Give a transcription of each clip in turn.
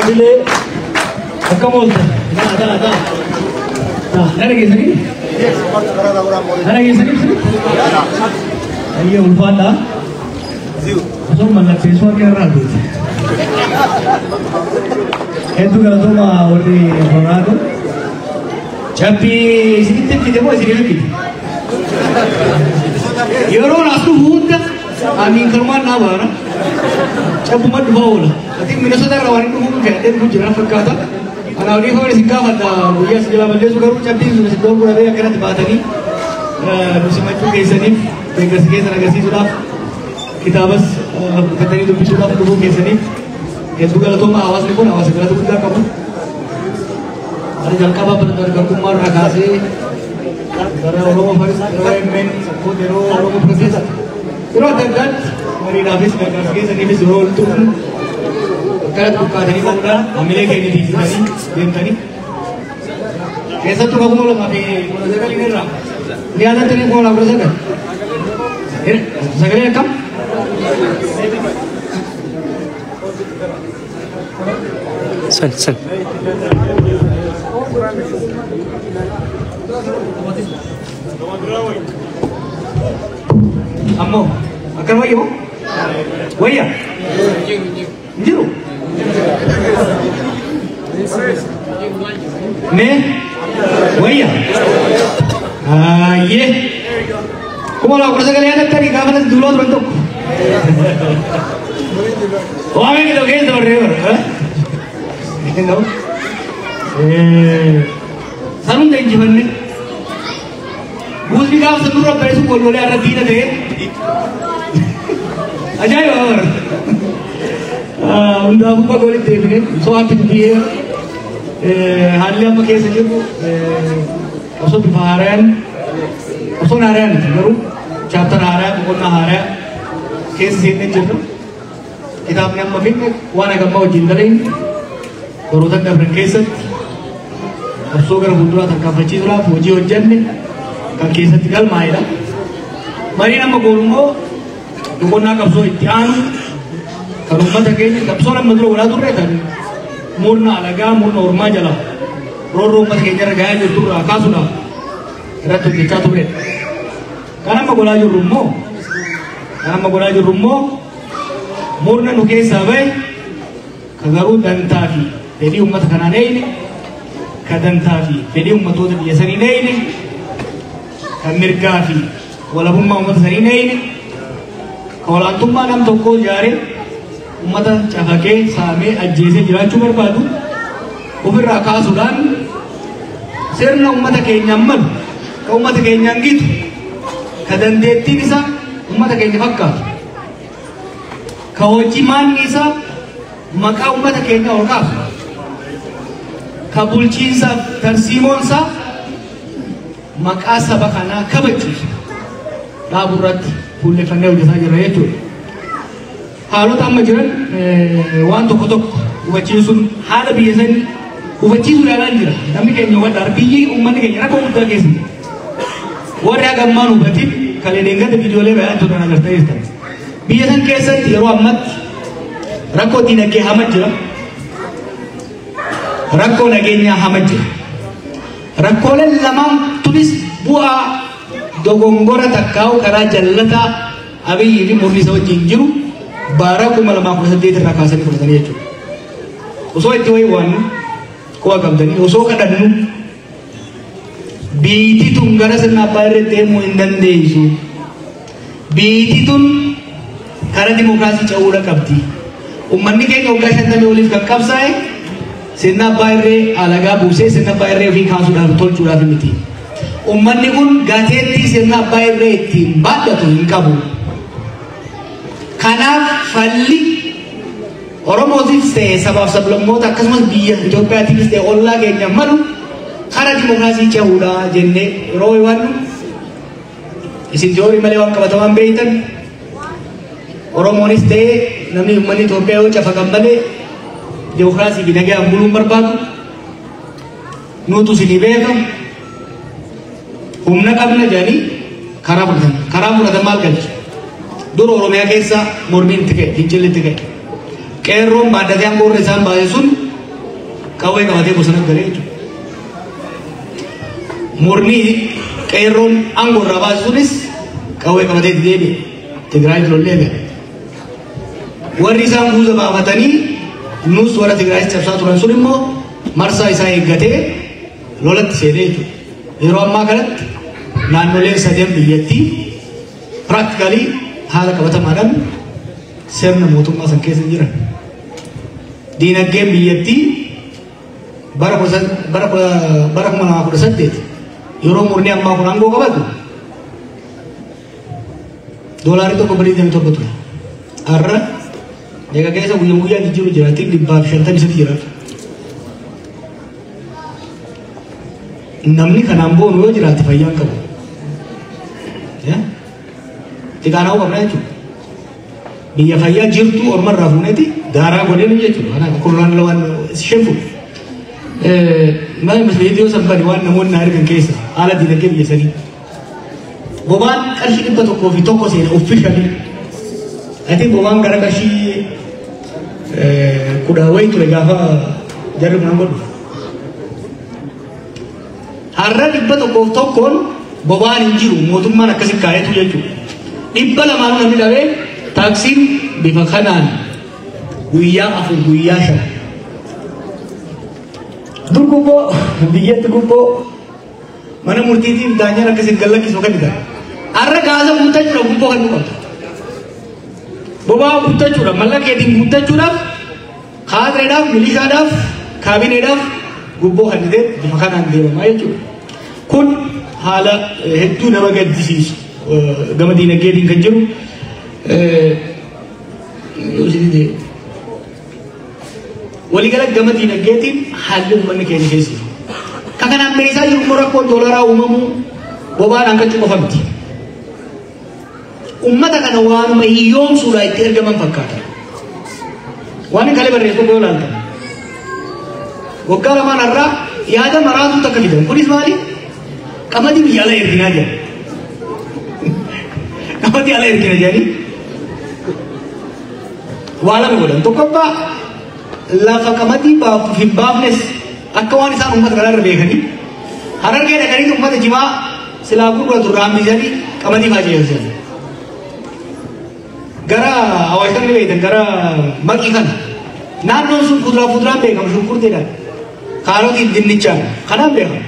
Bile akamosta. Ada. Nada que sini? Nada que sini? Ayo ulfata. Asal mana siswa kira tu. Itu kalau tu mah orang orang tu. Tapi sedikit kita buat sedikit. Yoro nasu huda. Amin kerman apa na? Cabu mat bau lah. Tapi Minnesota rawan itu mungkin ada bukan fakata. Anak ini kalau sikap ada, dia segala macam suka cabi sudah sedang berada yang kena tempat ini. Musim itu kisah ni, kisah sudah kita bas kata ini tu sudah dulu kisah ni. Yang juga tu mah awas ni pun awas segala tu kita kamu. Ada jangka apa pada kumar rakasi. Karena orang orang main pun orang proses. Terus ada mari nafis dengan kisah ni bersuara tu. Kalau buka dari mana, ambil ke ini di sini, di sini. Kisah tu kamu malam apa? Mana jaga ini ram? Ni ada tu ni kamu nak berjaga? Segera kam? Sen. Ammo, akan wayo? Waya? Jiro. Ne? Waya? Ye. Kau malah kerja kalian ada tadi kapan dulu bentuk? Wah, ini tu kes driver, Tahu? Sarung dah jiwan ni. Bus ni kau seluruh beresu boleh ada di mana deh? Ajaib awak. Unda aku pak boleh teringat. So apa dia? Halia makai saja. Asal biharan, asal naran, baru chapter naran, bukan naran. Kes ini jenuh. Kita punya mungkin wana gambar jindaring. Berutan dengan kesat. Asal kalau butuh tak kapaci tu lah, puji ujian ni. Kalau kesat tinggal main lah. Mari nama golongo. Dukun nak kapso itian. Kalau umat agaknya kapso orang madro orang tu reda. Murna alaga, murna urma jala. Roro umat agaknya gaya jutur akasu dah. Ratu kita tu red. Karena magolaju rummo. Murna nuke sabai. Kagaru dan tafi. Jadi umat kanan ini. Kadan tafi. Jadi umat tu biasa ini. Kamir kafi. Walaupun umat sari ini. Kalau antum mana toko jari, umat cakap sami ajjese jalan cuma berbadu, ubir raka sudan, serna umat kenya nyaman, kau umat kenya gitu, kadang deti bisa, umat kenya fakka, kau ciman bisa, maka umat kenya orkas, kabul cinsa tersimon sa, maka sabakana kabecus, laburat. Pulle fanne udah saja rakyat. Halu tambah jalan, wan toko ubacisun hal biasa ni, ubacisun jalan jalan. Tapi kayak nyawa darbi, umat kayak nak udah kesi. Warga gamman ubatin, kali dengar video le bayar tu orang ngerti itu. Biasa kesa tiru amat, rakko tina ke hamat jalan, rakko nagenya hamat jalan, rakko le lamam tulis buah. Dogongora takau karena jalata abi ini murni sawo jinjiru bara ko malama ko sadde ta kasan ko tani yato uso itu wan ko agam tani uso kadanu biti tunggara sanna bare te mo indan desu biti tun karena demokrasi caura kapti ummanni ke ko gashan tani olif kapsai senna bare alaga buse senna bare fi khasu dar tol chura miti ummanni kun gateetti sirna abbaa irree ittiin baadhatu hin qabu. Kanaaf falli Oromootiifis ta'e sabaaf sablammoota akkasumas biyya Itoophiyaatiifis ta'e ollaa keenya malu karaa dimookiraasii cehuudha jennee yeroo hiwannu isin tiyoorii malee waan qabataman beektan Oromoonis ta'e namni uummanni Itoophiyaa yoo cafaqan malee dimookiraasii fi nagaan buluun barbaadu nuutu isinii beeka. Umna qabna jani karaa fudhatan maal galchi dur Oromiyaa keessa mormiin tige fincilli tige qeerroon baaddatee hangoorra isaan baase sun kawai kawatee bosona galee jechuudha. Murni qeerroon aangoo irraa baasisuunis kawai qabatee deebi'e Tigraay lollee gale. Warri isaan buuza baafatanii nus warra Tigraay cabsaa turan sun immoo marsaa isaa eeggatee lolatti seenee jechuudha. Yeroo ammaa kanatti naannoleen sadeen biyyattii practically haala qabatamaadhaan sirna mootummaa san keessa jiran. Diinagdeen biyyattii bara 2018 yeroo murni ammaa kun aangoo qabatu doolarii tokko biliyoona tokko ture. Har'a egaa keessa guyyaa jijjiiru jiraatiin 153 jiraatu. Namni kanaan boonu yoo jiraate fayyaan qabu. Xiqqaanaa qabna jechuudha. Biyya fayyaa jirtu ormarraa fuuneeti daaraa godheen jechuudha. Kana kurnan lawan shefu. Maal viidiyoo sabbani waan namoonni argan keessa haala dinagdee biyya sanii. Bobaan qarshii 101 seena officially. Ati bobaan gara qarshii kudha wayii ture gaafa jarri kun godhu. Har'a 101 bobaan hin jiru mootummaan akkasii kaayetu jechuudha. 200 namni dhabee taaksiin bifa kanaan guyyaa 4 guyyaa 5. Durgubboo biyyatti gubboo mana murtiitiif daanyaan akkasiin gallakkisuu kan ta'e. Har'a gaasa guuttachuudhaaf gubboo kan nu qabdu. Bobaa guuttachuudhaaf mallakeetiin guuttachuudhaaf kaadreedhaaf milishaadhaaf kaabineedhaaf gubboo kan ta'e bifa kanaan deemamaa jechuudha. Kun haala hedduu nama gaddisiisu gama diinagdeetiin kan jiru. Waligala gama diinagdeetiin haalli uummanni keenya keessa jiru. Kan kanaan beeksisaa jiru immoo rakkoon doolaraa uumamu bobaan hanqachuu qofa miti. Uummata kana waanuma hiyyoomsuudhaan itti ergaman fakkaata. Waan kalee barreessu yoo ilaaltan. Waggaa lamaan har'aa yaada maraatu takka fidan. Kunis maali? Qamadii biyya ala erginaa jedha. Qamadii ala ergina jedhanii waa lama godhan. Tokkoffaa lafa qamadii baafuuf hin baafnes akka waan isaan uummata kanarra beekanii Harargee dhaqanii uummata jimaa silaa gurguratu raammisanii qamadii faajjeessan. Gara Awaash kan beektan gara Maqii kana naannoon sun kuduraa fuduraan beekamu shunkurteedhaan kaarotiin dinnichaan kanaan beekamu.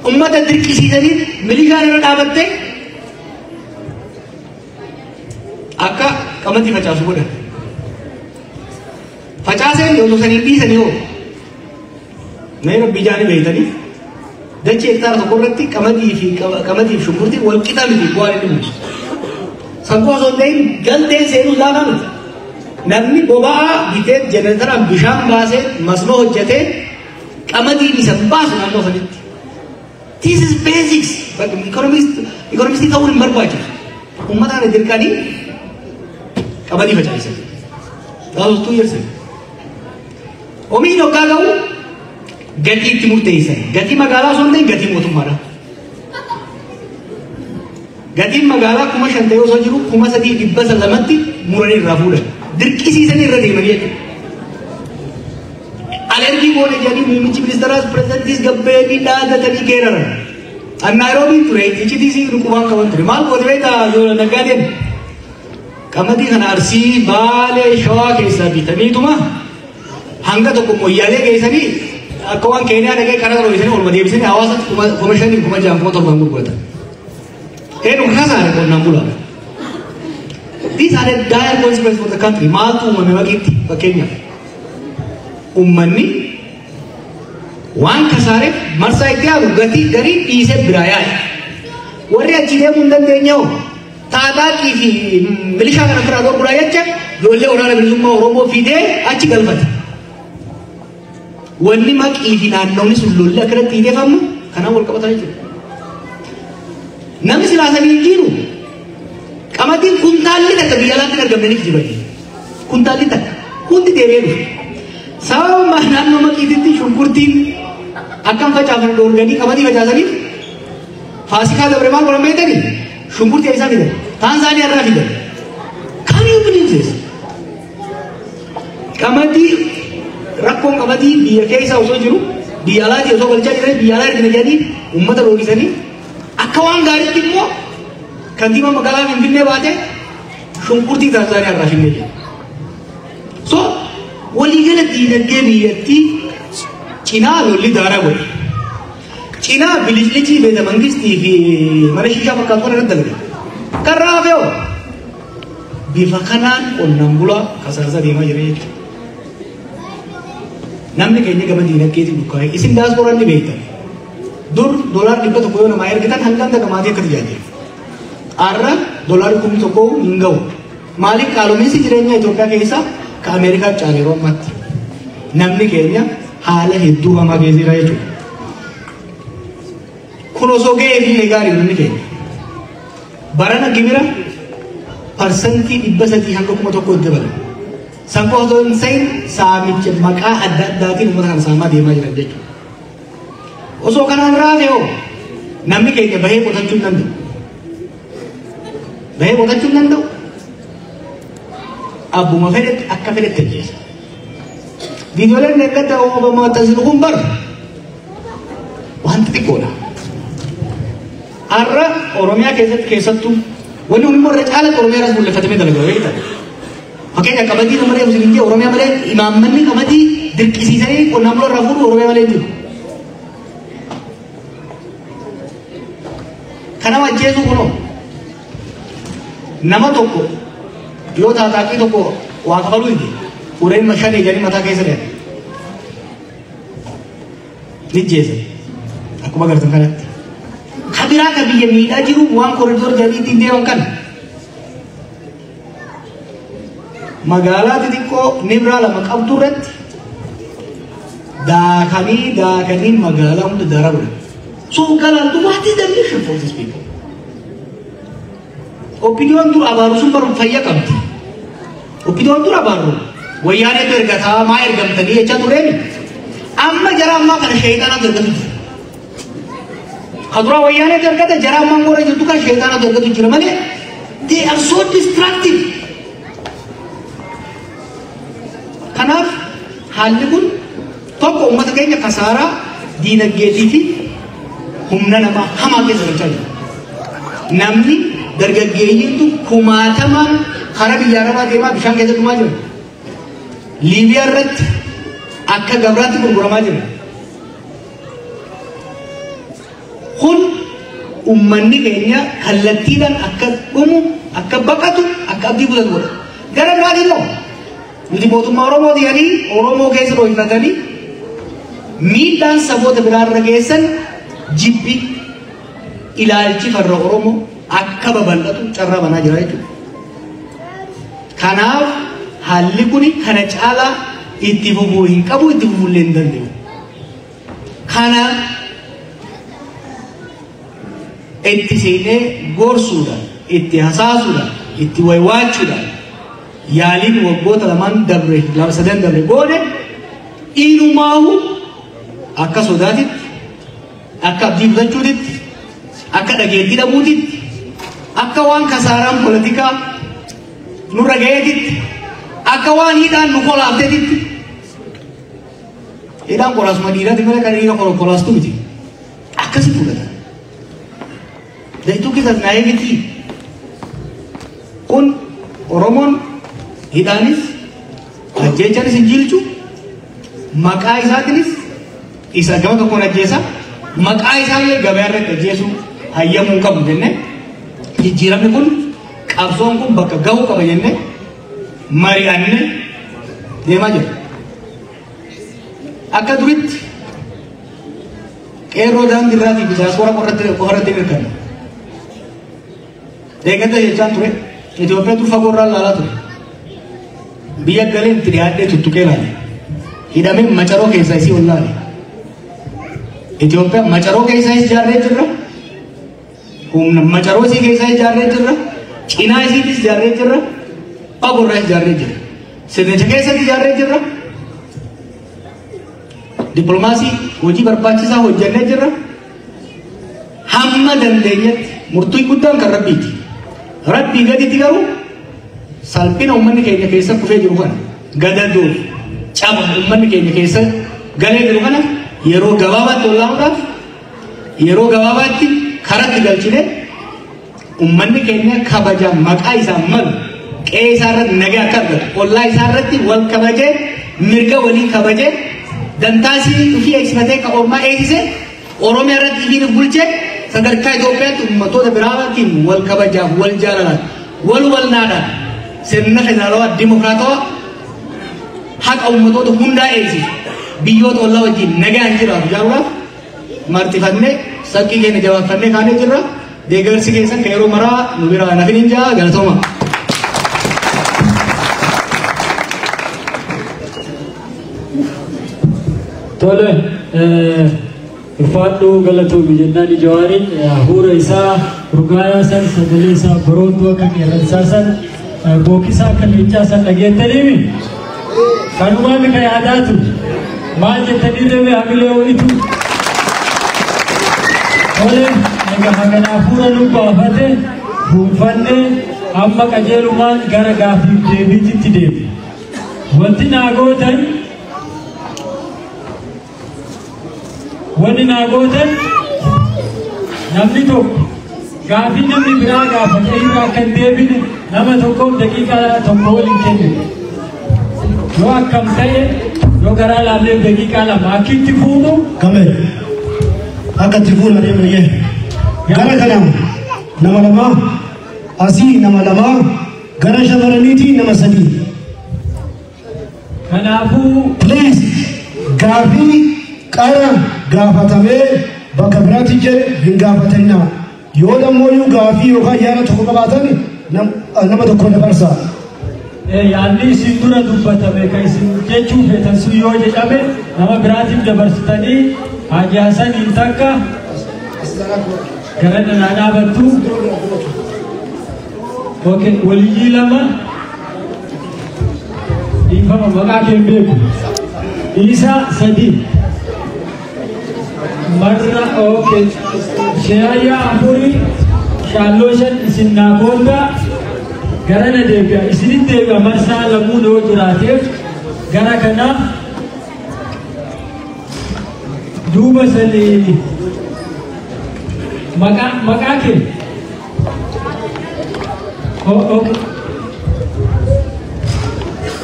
Uummata dirqisiisanii milishaan irra dhaabattee akka qamadii facaasu godhan. Facaaseen yoo tosanii dhiisanii hoo mee rabbii jaanii beektanii dachee hektaara tokko irratti qamadii fi shunkurtii wal qixa miti bu'aan inni mul'isu. Sankoo osoo hin ta'in galteen seenuu laafaa miti. Namni boba'aa bitee jenereetaraan bishaan baasee masnoo hojjetee qamadii isa baasu naannoo sanitti. This is basics. But economistii ta'uun hin barbaachisu. Uummataan dirqanii qamadii facaasan. That was 2 years ago. Oomishni hoggaa ga'u gatii itti murteessan. Gatii magaalaa osoo hin ta'in gatii mootummaadha. Gatiin magaalaa 5,000 osoo jiru 3,200tti muranii irraa fuudhan. Dirqisiisanii irra deemanii jechuudha. Alergii goone jedhanii muummichi ministeeraas pirezidantiis gabbeebii dhaadatanii geeraran. An Naayiroobii ture icciitii dhukubaan qaban ture. Maal goote beektaa yoo naggaadeen qamadii kana Arsii Baalee Shawaa keessaa bitaniituma hanga tokko Moyyaalee geessanii akka waan Keeniyaa dhaqee karaa roobisanii olma deebisanii hawaasatti 5,000 6,700 gurguratan. Eenyu kasaare qonnaan bulaa. These are the dire consequences for the country. Maaltu uumame waqiitti fakkeenyaaf. Uummanni waan kasaareef marsaa itti hafu garii dhiisee biraa yaa'e. Warri achi deemuu hin dandeenye hoo taataaqii fi milishaa kana biraa gurguraa jecha ijoollee waraana bilisummaa Oromoo fidee achi galfate. Wanni maqii fi naannoonni sun lolli akkanatti hiiteeffamu kanaan wal qabatan jechuudha. Namni silaasanii jiru qamadiin kuntaalli takka biyya alaatti argamne ni jiru. Kuntaalli takka hundi deebi'ee dhufe. Sababa naannoo maqiititti shunkurtiin akkam facaafan dhoorganii qamadii facaasaniif faasikaa dabre maal godhan beektanii shunkurtii isaa fidan Taanzaaniyaa irraa fidan. Can you believe this? Qamadii rakkoon qabatii biyya keessa osoo jiru biyya alaatii osoo galchaa jiran biyya alaa ergina jedhanii uummata roobisanii akka waan gaariitti immoo kantiibaa magaalaa Finfinnee baatee shunkurtii Taanzaaniyaa irraa finnee jira. So waliigala diinagdee biyyattii cinaa lolli daaraa godhe. Cinaa bilislichii beeta mangistii fi mana shishaa fakkaatu irratti dalaga. Kan raafee'oo bifa kanaan qonnaan bulaa kasaarsa deemaa jira jechuudha. Namni keenya gama diinagdeetiin dukkaa'e isin daasporaan ni beektan. Dur $100 yoo namaa ergitan hangam takka maatii akka tajaajilu. Har'a $1,100 hin ga'u. Maaliif qaala'insi jireenya Itoophiyaa keessaa ka Ameerikaa caalee yeroo ammaatti. Namni keenya haala hedduu hamaa keessa jira jechuudha. Kun osoo ga'ee fi gaarii namni keenya. Barana gibira parsantii 300 hanga 1,000 dabala. Sanko osoo hin ta'in saamicha maqaa adda addaatiin uummata kana saamaa deemaa jiran jechuudha. Osoo kanaan raafee'oo namni keenya bahee qotachuu hin danda'u. Bahee qotachuu hin danda'u. Abbuma fedhetti akka fedhetti ajjeesa. Viidiyooleen eeggata oomishamaa taasisu kun bar wanta xiqqoodha. Har'a Oromiyaa keessattuu wanni humni irra caalatti Oromiyaa irratti mul'ifatamee dalagaa beektaa. Fakkeenya qamadii nama reefu isin Oromiyaa malee imaammanni qamadii dirqisiisanii qonnaan bulaa irraa fuudhu Oromiyaa malee jiru. Kana ajjeesuu kunoo nama tokko yoo taataaqii tokko waa kafaluu hin ureen mashaan ijanii mataa keessa dheera. Nijjeessa akkuma agartan kanatti. Kabiraa ka biyya miidhaa jiru waan koriidoor jadiitiin deeman kana. Magaalaa xixiqqoo Nibraa lama qabdu irratti daakanii magaalaa hunda darabudha. So galantu what is the mission for these people? Opinion dur abaaru sun baru fayya qabdi. Opinion dur abaaru wayyaanee ergataa maa ergamtanii jecha tureemi. Amma jara ammaa kana sheeyxaanatu ergatu jira. Kadura wayyaanee ergata jara ammaa ngora jirtu kan sheeyxaanatu ergatu jira malee they are so distracted. Kanaaf haalli kun tokko uummata keenya kasaaraa diinagdeetii fi humna namaa hamaa keessa galchaa jira. Namni dargaggeeyyiitu kumaatamaan karaa biyya arabaa deemaa bishaan keessa dhumaa jira. Liibiyaa irratti akka gabraatti gurguramaa jira. Kun uummanni keenya kallattiidhaan akka dhumu, akka baqatu, akka abdii kutatu godha. Gara biraatiin immoo nuti mootummaa Oromoo jedhanii Oromoo keessa dhoohinatanii miidhaan saboota biraarra geessan jibbi ilaalchi farra Oromoo akka babal'atu carraa banaa jira jechuudha. Kanaaf haalli kuni kana caalaa itti fufuu hin qabu, itti fufuullee hin danda'u. Kana itti seenee gorsuudhaan, itti hasaasuudhaan, itti waywaachuudhaan yaaliin waggoota sadan dabre goone inumaahu akka sodaatitti, akka abdii kutachuutitti, akka dhageettii dhabuutitti, akka waan kasaaraan politikaa nurra ga'eetitti, akka waan hidhaan nu kolaafteetitti. Hidhaan koraasuma dhiiraati malee kan dhiira kolaastu miti. Akkasi fudhatan. Daytuu keessas naayee miti. Kun Oromoon hidhaanis ajjeechaanis hin jilchu maqaa isaatiinis isa gama tokkoon ajjeesa maqaa isaallee gabaa irratti ajjeesuu hayyamuu qabu jenne jijjiiramni kun qabsoon kun bakka gahuu qaba jenne mari'anne deemaa jira. Akka duritti qeerroo daandii irraatii bisaasora qofarratti mirkanna. Eeggata jechaan ture Itoophiyaatu fagoo irraa ilaalaa ture. Biyya galeen itti dhiyaadhee tuttuqee ilaale. Hidhamee macaroo keessaa isii ol ilaale. Itoophiyaa macaroo keessaa is ijaarree jirra. Humna macaroo isii keessaa ijaarree jirra. Cinaa isiitis ijaarree jirra. Fagoo irraa ijaarree jirra. Sirnicha keessatti ijaarree jirra. Dippiloomaasii hojii barbaachisaa hojjannee jirra. Hamma dandeenyetti murtii guddaan kan Rabbiiti. Rabbii gaditti garuu salphina uummanni keenya keessa kufee jiru kana gadaduuf caba ummanni keenya keessa galee jiru kana yeroo gabaabaatti ollaa'uudhaaf yeroo gabaabaatti karatti galchine ummanni keenya kabaja maqaa isaa malu qe'ee isaa irratti nagaa akka argatu ollaa isaa irratti wal kabajee mirga walii kabajee dantaasii dhufii eegsifatee ka ormaa eegsise Oromiyaa irratti dhibiin bulchee sadarkaa Itoophiyaatti ummatoota biraatiin wal kabajaaf wal jaalalaan wal naadhaan sirna federaalawaa dimokiraatawaa haqa ummatoota hundaa eegsisu biyyoota ollaa wajjin nagaan jiraatu jaaruudhaaf martifannee sakkii keenya jabaafannee kaanee jirra. Deeggarsi keessan kan yeroo maraa nu biraa nafin hin jaa galatooma. Tole Ifaadhu galatoomi jennaan Jawaariin hafuura isaa urgaayaa san sagalee isaa barooduu akka qeerransaa san bookisaa akka leencaa san dhageettaniimi kanumaa mika yaadaatu maal jettanii deeme hamilee ho'itu tole egaa hagana hafuura nu baafate fuunfannee amma qajeelumaan gara gaafiif deebiititti deeme wanti naa gootan wani naagotan namni tokko gaafii namni biraa gaafate irraa kan deebine nama tokkoof daqiiqaa tokko waliin kenne yoo akkam ta'e yoo garaa laallee daqiiqaa lama akkitti fuunu kame akka itti fuuna deemne gara kanaa nama lama asii nama lama gara shamarraniitii nama sadii kanaafuu please gaafii qara gaafatamee bakka biraatti jedhe hin gaafatanna yoo dammoo gaafii yookaan yaada tokko qabaatan nama tokko dabarsa. Yaadni isin dura dubbatame kan isin jechuu feetan sun yoo jedhame nama biraatiif dabarsitanii haajaasan hin takka gara danaa dhaabattu waliyyii lama dhiifama maqaa kee beeku isa sadii marra shayyaa afurii shaallooshan isin naa booda gara na deebi'a isinitti deebi'a marsaa lamuu yoo jiraateef gara kanaaf duuba sanii maqaa kee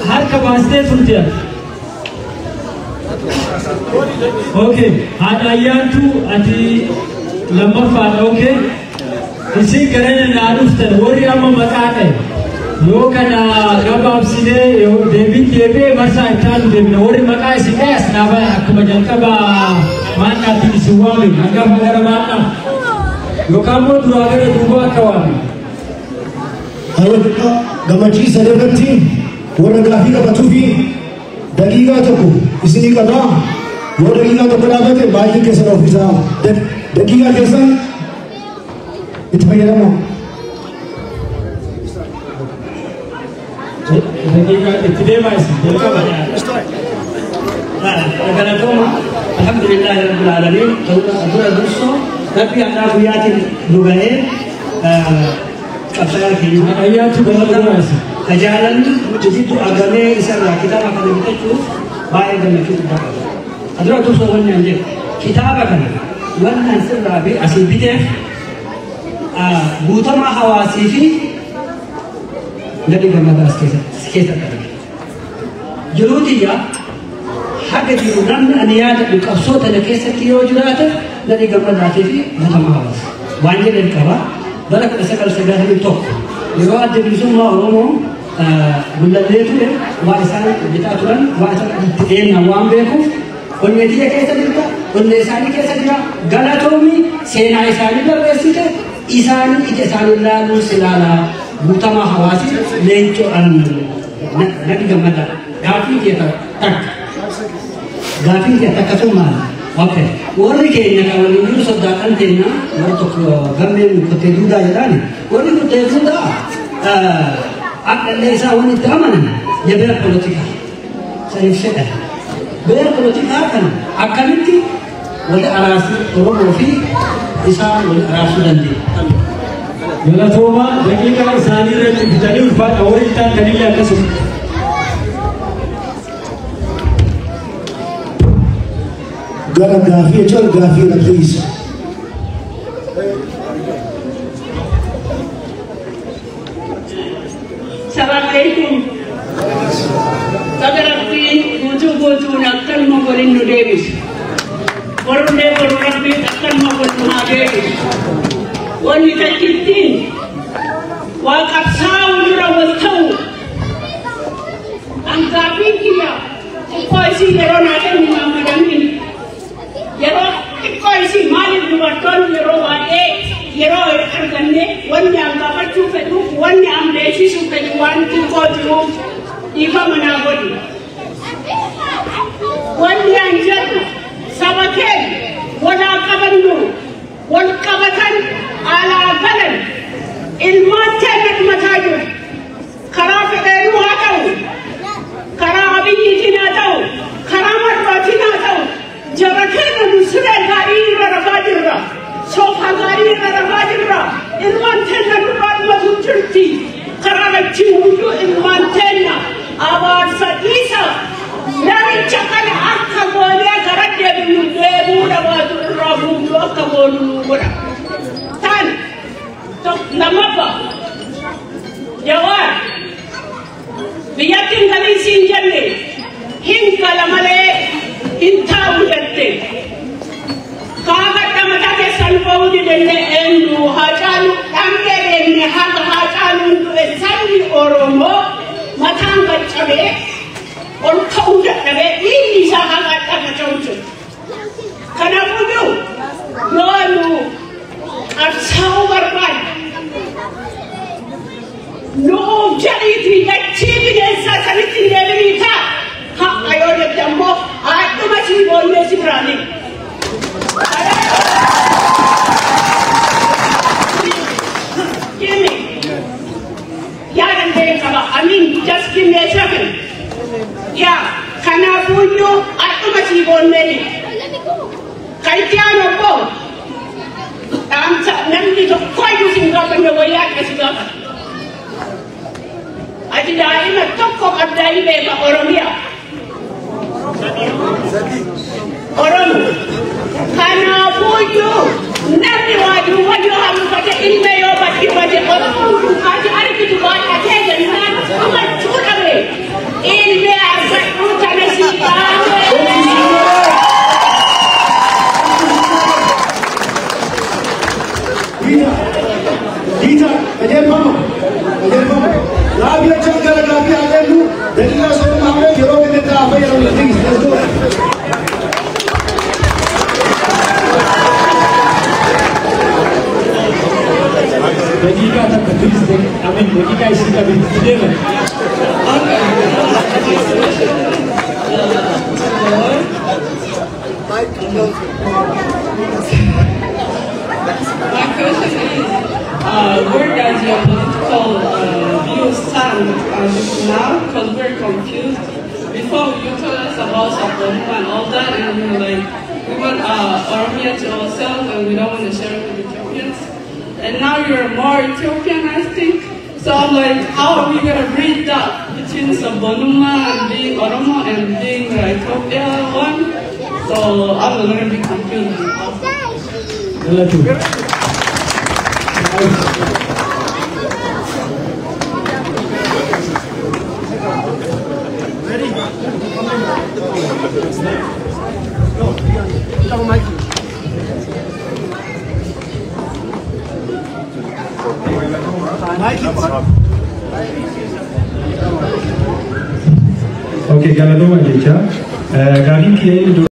harka baastee turte Okay, hadayyaatu ati lammaffaan okay. Isin garana naa dhuftan warri amma maqaa ta'e yoo kana gabaabsinee yoo deebee marsaa ittaanu deebina warri maqaa isin ta'e as naa ba'a akkuma jalqaba maannaatiin isin waamin hanga gara maannaa yookaan immoo duraa gara duubaa akka waamin. Hayyoo gammachiisa irratti warra gaafii qabatuu fi daqiiqaa tokko isinii qabaa yoo daqiiqaa tokko dhaabate baay'ee keessan ofiisaa daqiiqaa keessan itti fayyadamu. Daqiiqaa itti deemaa isin jalqaba. Galatooma alhamdulillahi rabbil aalamiin dura dursoo rabbi addaa guyyaatiin dhuga'ee qabsaa'aa keenya hadayyaatu gara isin. Tajaajilan jitu agamee isarraa kitaaba kana bitachuuf baay'ee gammachuu guddaa qaba. Adura dursoo wanni an jedhu kitaaba kana wanni an sirraa fi asii biteef guutamaa hawaasii fi gadi gammadaa as keessa qabe. Jiruu xiyyaa haga jiru namni ani yaadadhu qabsoo tana keessatti yoo jiraate gadi gammadaatii fi guutamaa hawaasa. Waan jedhan qaba bara 1991 yeroo adda bilisummaa Oromoo gullallee ture waan isaan hojjetaa turan waan isaan itti deemna waan beekuuf onnee tiyya keessa jirta onnee isaanii keessa jira galatoomi seenaa isaanii barreessite isaanii ija isaanii ilaaluun silaalaa guutamaa hawaasi leencoo nadi gammada gaafii kee takka sun maali? Okay. Warri keenya kan waliin jiru soddaan teenya warra tokko gammeen kottee duudaa jedhaani warri kottee duudaa akkallee isaa waan itti amanan jabeera polotikaa saniif fedhan beera polotikaa kana akkamitti wal araasuu Oromoo fi isaa wal araasuu dandeenya. Galatooma daqiiqaa isaanii irratti bitanii ulfaata warri itti aananillee akkasuma. gara gaafii jechuun gaafii rabbiis. Assalamualaikum. Sagarabbi guutuun akkan mogolin nu deebis. Borree rabbi akkan mogolin haa deebis. Wanni takkittiin waa qabsaa'u dura wal ta'u. Angaafiin kiyya xiqqoo isii yeroo naa kennu maammadamiin. Yeroo xiqqoo isii maaliif dubartoonni yeroo baay'ee yeroo arganne wanni angaafachuu fedhuuf wanni ammeessisuu fedhu waan xiqqoo jiruuf dhiifama naa godhu. Wanni an jedhu saba keenya walaa qabannu wal qabatan alaa galan ilmaan keenya dhumataa jiru. Karaa fedheenuu haa ta'u, karaa abiyyiitiin haa ta'u, karaa marrootiin haa ta'u, jara keenya nu siree gaarii irra rafaa jirra. Sofa gaarii irra rafaa jirra. Ilmaan keenya nurraa dhumatu jirti. Karaa lachii hunduu ilmaan keenya abaarsa dhiisa. Namicha kana akka goonee gara deebinu deebuu dhabaatu irraa fuudhuu akka goonu nu godha. Tan lammaffaa Jawaar biyyattiin galii siin jenne hin gala malee hin taa'u jette. Kaaga mataa keessan ba'uu didenne eenyu haa caalu dhamdee deemne haga haa caaluun du'e sabni Oromoo mataan gaccabee ol ka'uu dadhabee dhiigni isaa haga dhagaca'u jiru. Kanaafuu yoo nu qabsaa'uu barbaanne nuuf jedhiitii dachii bineensaa sanitti hin deebiin ta'a. Haqa yoo jette ammoo haadhuma sii boollee si biraanii. I mean, just give me a second. Yeah, can I put you at the machine on me? Kaitiano po. Nanti to quite using up in the way I can see. I did I in a top of a day of Oromia. Oromo. Can I put you? Never want you what you have got in there, but you want the Oromo. I to buy a cake and I'm like, put away. In there, but put on a seat. Rita, again, Mama. Rabia Changala Rabia Alenu, the Ila Son Mohammed, you're over the top of the things. Let's go. Dakika tak habis, amin. Dakika isi tak habis. My question is, where does your political views stand now? Because we're confused. Before you told us about Sabonu and all that, and we were like, we want Oromia to ourselves, and we don't want to share it with Ethiopians. And now you're more Ethiopian, I think. So I'm like, how are we gonna bridge that between Sabonuma and being Oromo and being Ethiopia one? So I'm a little bit confused. Okay, galatoma jecha. Gaafii kiyya